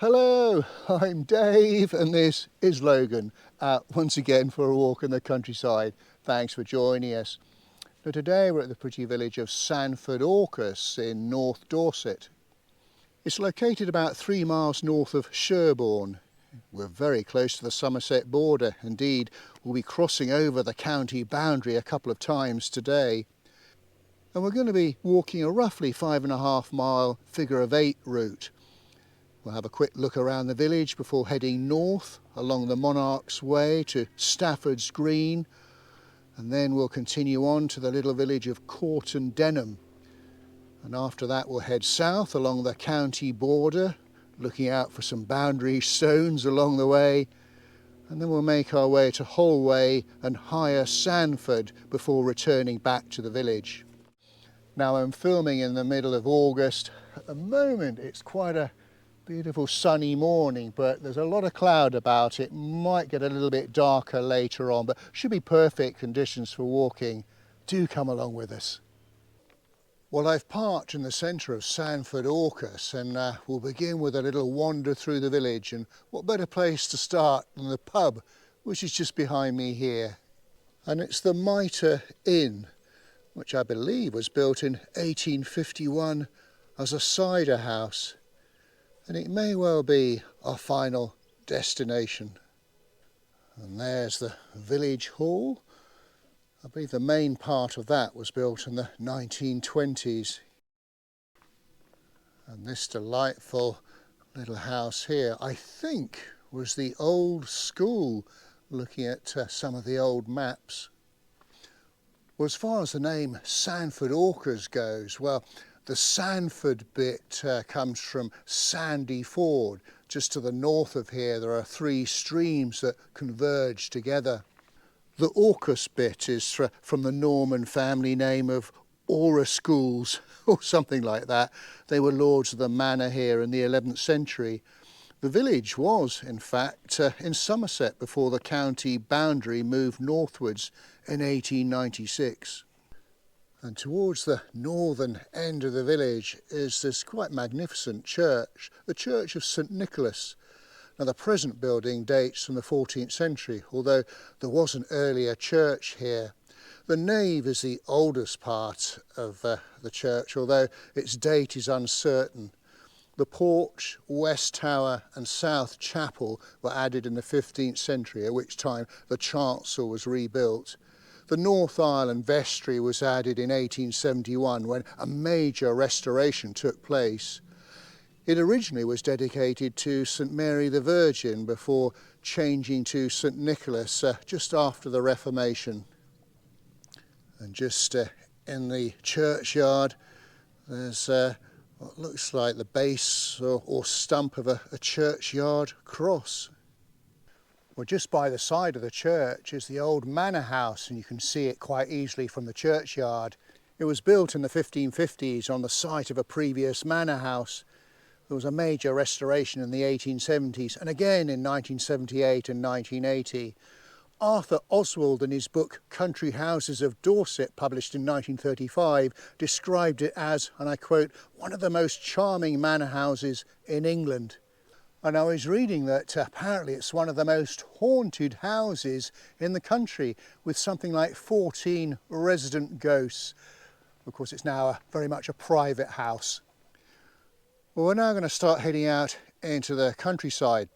Hello, I'm Dave and this is Logan, once again for a walk in the countryside. Thanks for joining us. Now today we're at the pretty village of Sandford Orcas in North Dorset. It's located about 3 miles north of Sherborne. We're very close to the Somerset border. Indeed, we'll be crossing over the county boundary a couple of times today. And we're going to be walking a roughly 5.5 mile figure of 8 route. We'll have a quick look around the village before heading north along the Monarch's Way to Stafford's Green, and then we'll continue on to the little village of Corton Denham. And after that we'll head south along the county border, looking out for some boundary stones along the way, and then we'll make our way to Holway and higher Sandford before returning back to the village. Now I'm filming in the middle of August. At the moment it's quite a beautiful sunny morning, but there's a lot of cloud about. It might get a little bit darker later on, but should be perfect conditions for walking. Do come along with us. Well, I've parked in the centre of Sandford Orcas, and we'll begin with a little wander through the village. And what better place to start than the pub, which is just behind me here. And it's the Mitre Inn, which I believe was built in 1851 as a cider house. And it may well be our final destination. And there's the village hall. I believe the main part of that was built in the 1920s. And this delightful little house here, I think, was the old school, looking at some of the old maps. Well, as far as the name Sandford Orcas goes, well, the Sandford bit comes from Sandy Ford. Just to the north of here there are 3 streams that converge together. The Orcas bit is from the Norman family name of Orascools or something like that. They were lords of the manor here in the 11th century. The village was, in fact, in Somerset before the county boundary moved northwards in 1896. And towards the northern end of the village is this quite magnificent church, the Church of St Nicholas. Now the present building dates from the 14th century, although there was an earlier church here. The nave is the oldest part of the church, although its date is uncertain. The porch, west tower and south chapel were added in the 15th century, at which time the chancel was rebuilt. The North Aisle and vestry was added in 1871 when a major restoration took place. It originally was dedicated to St Mary the Virgin before changing to St Nicholas just after the Reformation. And just in the churchyard there's what looks like the base or stump of a churchyard cross. Well, just by the side of the church is the old Manor House, and you can see it quite easily from the churchyard. It was built in the 1550s on the site of a previous manor house. There was a major restoration in the 1870s and again in 1978 and 1980. Arthur Oswald, in his book Country Houses of Dorset, published in 1935, described it as, and I quote, one of the most charming manor houses in England. And I was reading that apparently it's one of the most haunted houses in the country, with something like 14 resident ghosts. Of course, it's now very much a private house. Well, we're now going to start heading out into the countryside.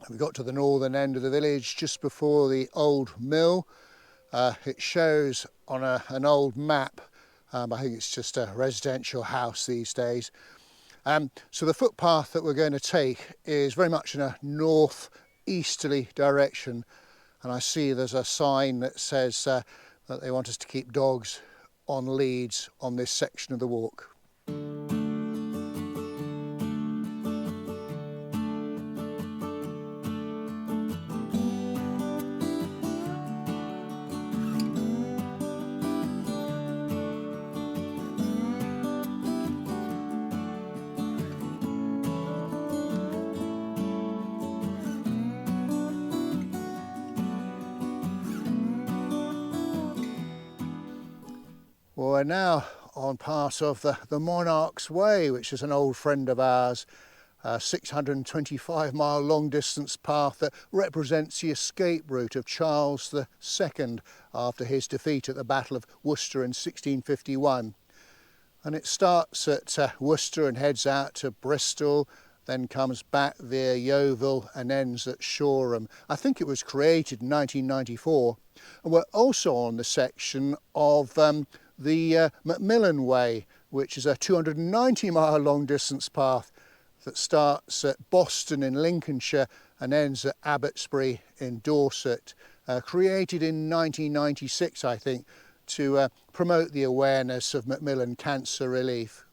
We got to the northern end of the village just before the old mill. It shows on an old map, I think it's just a residential house these days. So the footpath that we're going to take is very much in a north-easterly direction, and I see there's a sign that says that they want us to keep dogs on leads on this section of the walk. Well, we're now on part of the Monarch's Way, which is an old friend of ours. a 625-mile long-distance path that represents the escape route of Charles II after his defeat at the Battle of Worcester in 1651. And it starts at Worcester and heads out to Bristol, then comes back via Yeovil and ends at Shoreham. I think it was created in 1994. And we're also on the section of the Macmillan Way, which is a 290-mile long-distance path that starts at Boston in Lincolnshire and ends at Abbotsbury in Dorset, created in 1996, I think, to promote the awareness of Macmillan cancer relief.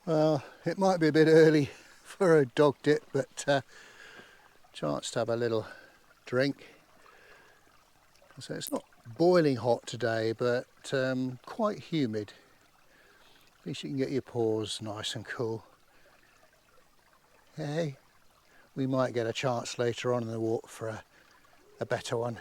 Well, it might be a bit early for a dog dip, but chance to have a little drink. So it's not boiling hot today, but quite humid. At least you can get your paws nice and cool. Hey, we might get a chance later on in the walk for a better one.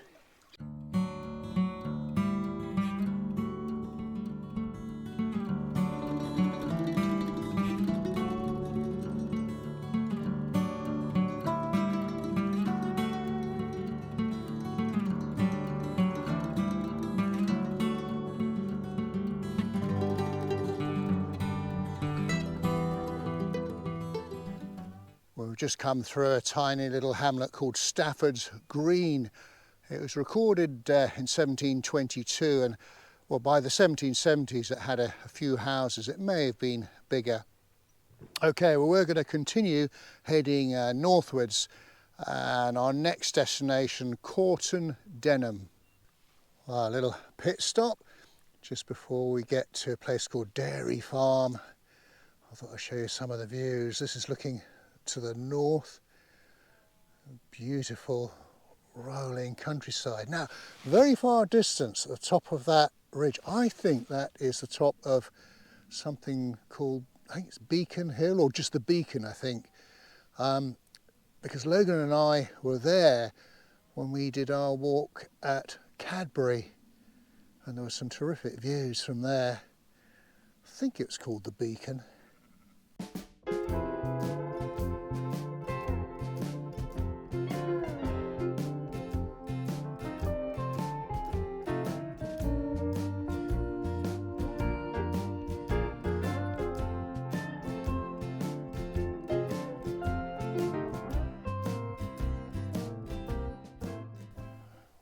We've just come through a tiny little hamlet called Stafford's Green. It was recorded in 1722, and well, by the 1770s it had a few houses. It may have been bigger. Okay, well, we're going to continue heading northwards, and our next destination, Corton Denham. Well, a little pit stop just before we get to a place called Dairy Farm. I thought I'd show you some of the views. This is looking to the north, beautiful rolling countryside. Now, very far distance at the top of that ridge, I think that is the top of something called, I think it's Beacon Hill, or just the Beacon, I think, because Logan and I were there when we did our walk at Cadbury, and there were some terrific views from there. I think it's called the Beacon.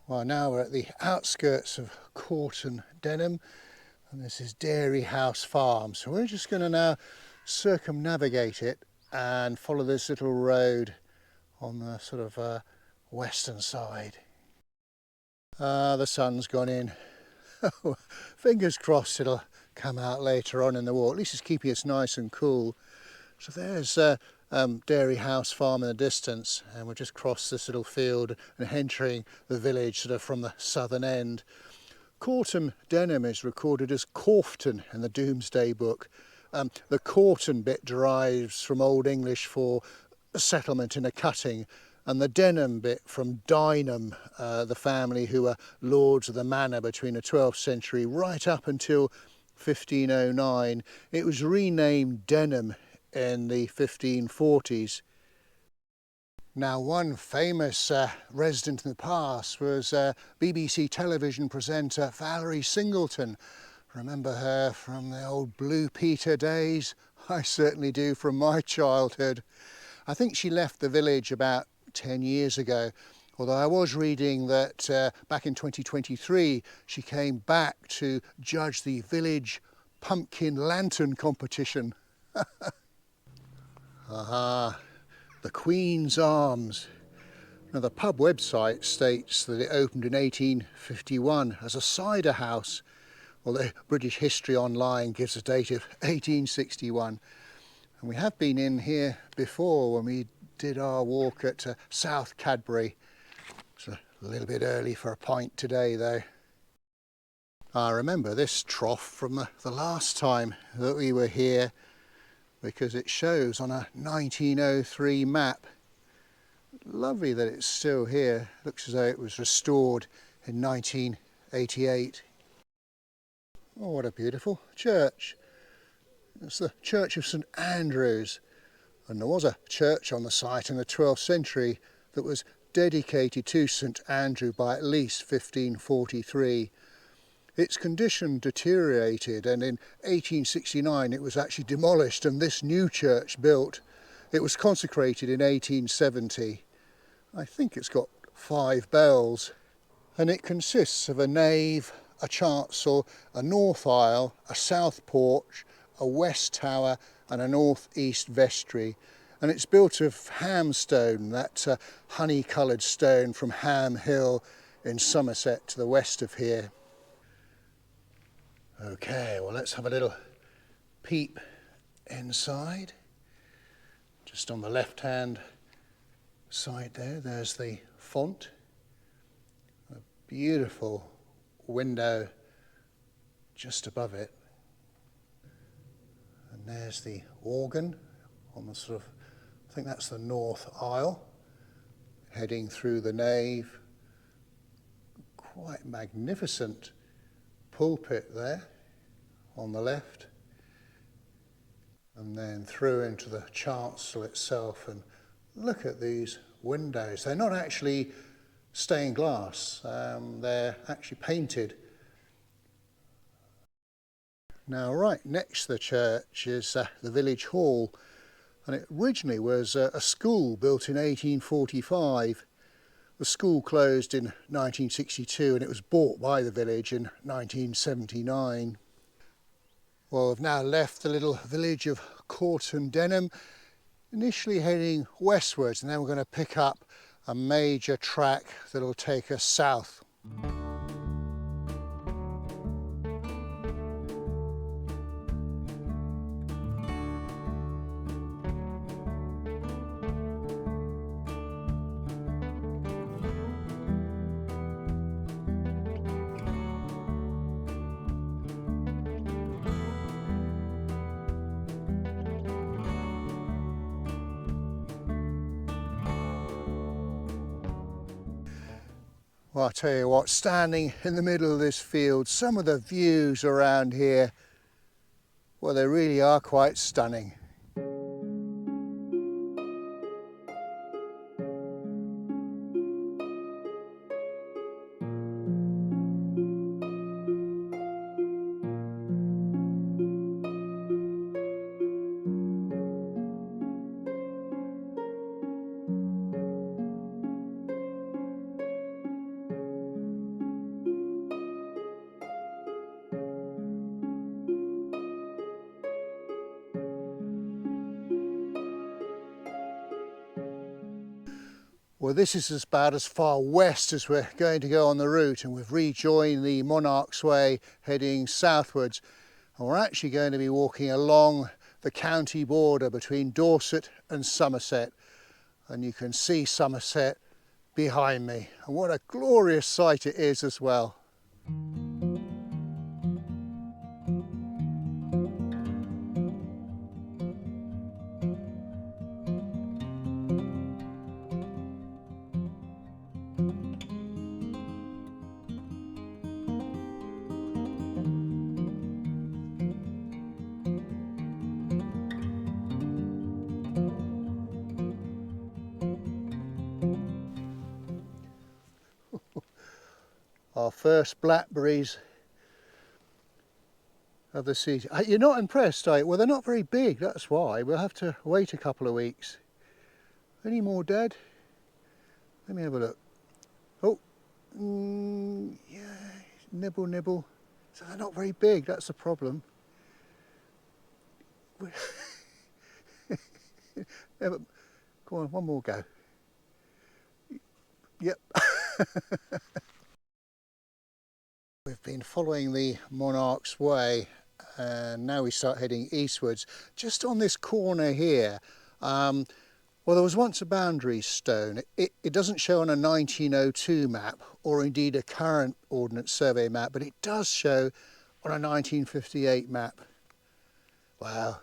Well, now we're at the outskirts of Corton Denham, and this is Dairy House Farm. So we're just going to now circumnavigate it and follow this little road on the sort of western side. The sun's gone in. Fingers crossed it'll come out later on in the walk. At least it's keeping us nice and cool. So there's Dairy House Farm in the distance, and we'll just cross this little field and entering the village sort of from the southern end. Corton Denham is recorded as Corfton in the Domesday Book. The Corton bit derives from Old English for a settlement in a cutting, and the Denham bit from Dynham, the family who were lords of the manor between the 12th century right up until 1509. It was renamed Denham in the 1540s. Now, one famous resident in the past was BBC television presenter Valerie Singleton. Remember her from the old Blue Peter days? I certainly do, from my childhood. I think she left the village about 10 years ago, although I was reading that back in 2023 she came back to judge the village pumpkin lantern competition. Aha, the Queen's Arms. Now, the pub website states that it opened in 1851 as a cider house, although British History Online gives a date of 1861. And we have been in here before when we did our walk at South Cadbury. It's a little bit early for a pint today though. I remember this trough from the last time that we were here because it shows on a 1903 map. Lovely that it's still here. Looks as though it was restored in 1988. Oh, what a beautiful church. It's the Church of St Andrews, and there was a church on the site in the 12th century that was dedicated to St Andrew by at least 1543. Its condition deteriorated, and in 1869 it was actually demolished and this new church built. It was consecrated in 1870. I think it's got 5 bells, and it consists of a nave, a chancel, a north aisle, a south porch, a west tower and a north-east vestry. And it's built of hamstone, that honey-coloured stone from Ham Hill in Somerset to the west of here. Okay, well, let's have a little peep inside. Just on the left-hand side there's the font. A beautiful window just above it. And there's the organ on the sort of, I think that's the north aisle, heading through the nave. Quite magnificent pulpit there on the left, and then through into the chancel itself. And look at these windows. They're not actually stained glass, they're actually painted. Now, right next to the church is the village hall, and it originally was a school built in 1845. The school closed in 1962 and it was bought by the village in 1979. Well, we've now left the little village of Corton Denham, initially heading westwards, and then we're going to pick up a major track that'll take us south. Well, I'll tell you what, standing in the middle of this field, some of the views around here, well, they really are quite stunning. Well, this is about as far west as we're going to go on the route, and we've rejoined the Monarch's Way heading southwards, and we're actually going to be walking along the county border between Dorset and Somerset, and you can see Somerset behind me, and what a glorious sight it is as well. Our first blackberries of the season. You're not impressed, are you? Well, they're not very big, that's why. We'll have to wait a couple of weeks. Any more, Dad? Let me have a look. Oh, yeah, nibble, nibble. So they're not very big, that's the problem. Yeah, but, go on, one more go. Yep. We've been following the Monarch's Way, and now we start heading eastwards. Just on this corner here, Well, there was once a boundary stone. It doesn't show on a 1902 map or indeed a current Ordnance Survey map, but it does show on a 1958 map. Wow,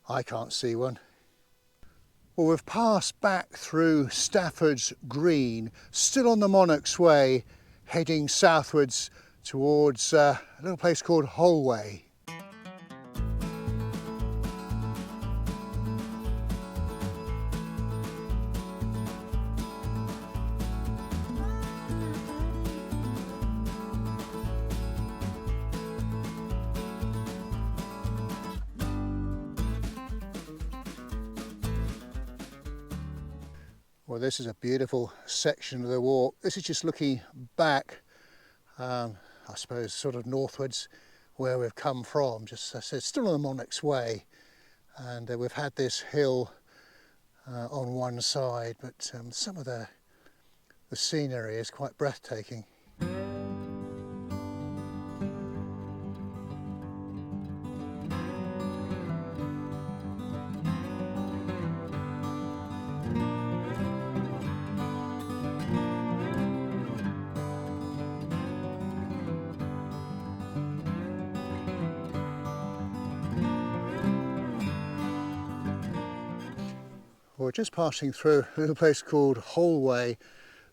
I can't see one. Well, we've passed back through Stafford's Green, still on the Monarch's Way, heading southwards towards a little place called Holway. Well, this is a beautiful section of the walk. This is just looking back, I suppose, sort of northwards, where we've come from. Just, as I said, still on the Monarch's Way, and we've had this hill on one side, but some of the scenery is quite breathtaking. We're just passing through a little place called Holway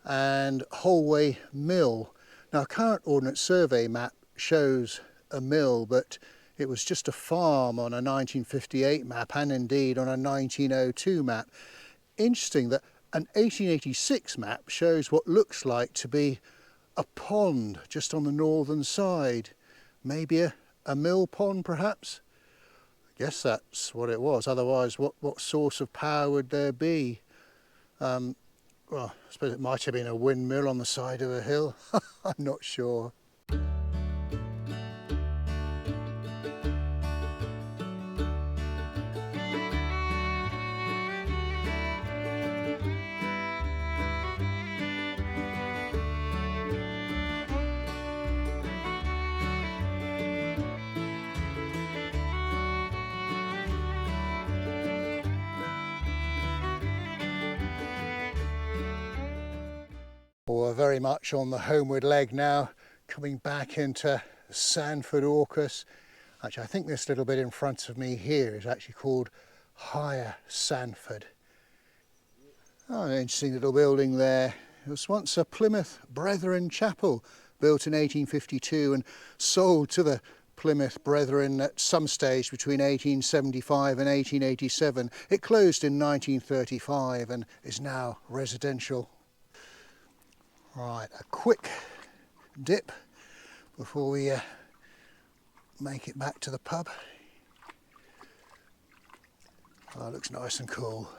and Holway Mill. Now, current Ordnance Survey map shows a mill, but it was just a farm on a 1958 map and indeed on a 1902 map. Interesting that an 1886 map shows what looks like to be a pond just on the northern side. Maybe a mill pond, perhaps? Yes, that's what it was. Otherwise, what source of power would there be? Well, I suppose it might have been a windmill on the side of a hill. I'm not sure. We're very much on the homeward leg now, coming back into Sandford Orcas. Actually, I think this little bit in front of me here is actually called Higher Sandford. Oh, an interesting little building there. It was once a Plymouth Brethren chapel, built in 1852 and sold to the Plymouth Brethren at some stage between 1875 and 1887. It closed in 1935 and is now residential. Right, a quick dip before we make it back to the pub. Oh, it looks nice and cool.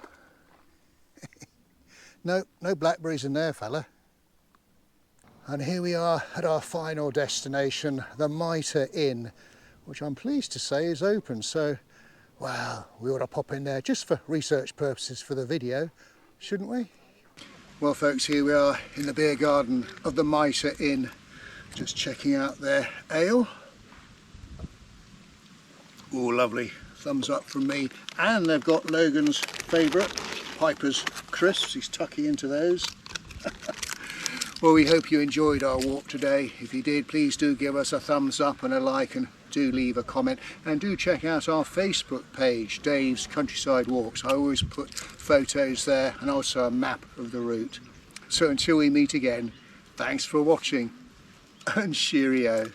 No blackberries in there, fella. And here we are at our final destination, the Mitre Inn, which I'm pleased to say is open. So, well, we ought to pop in there just for research purposes for the video, shouldn't we? Well, folks, here we are in the beer garden of the Mitre Inn, just checking out their ale. Oh, lovely. Thumbs up from me. And they've got Logan's favourite, Piper's Crisps. He's tucking into those. Well, we hope you enjoyed our walk today. If you did, please do give us a thumbs up and a like, and do leave a comment, and do check out our Facebook page, Dave's Countryside Walks. I always put photos there and also a map of the route. So until we meet again, thanks for watching and cheerio.